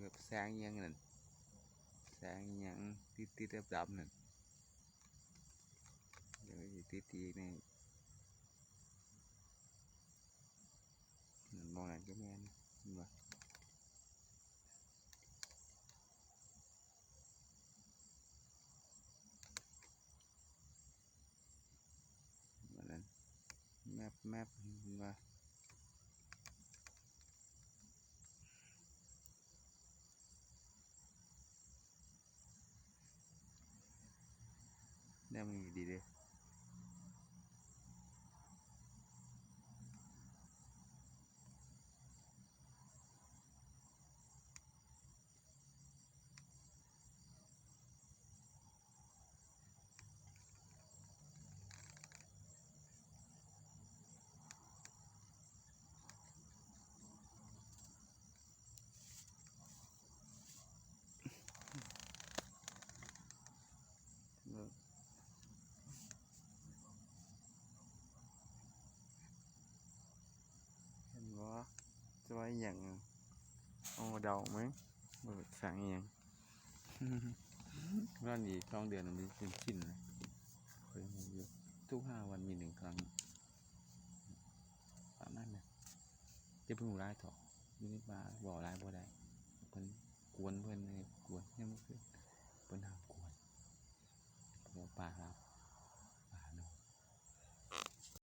แบบแสงยังนั่นแสงยังติดดำๆนั่นเดี๋ยวติดนี่มองนั่นก็แม่นเห็นบ่นั่นแมปเห็นบ่ได้มันดีเลยเห็นบ่จะว่าอย่างเอาเดาไหมแสงยังร้านนี้2 เดือนมันเป็นชิ้นเลยเคยมีอยู่ทุก5 วันมี1 ครั้งประมาณนั้นจะเพิ่งร้ายถอดยูนิตมาบอกร้ายบ่ได้เพิ่นกวนเพิ่นเลยกวนยังไม่ขึ้น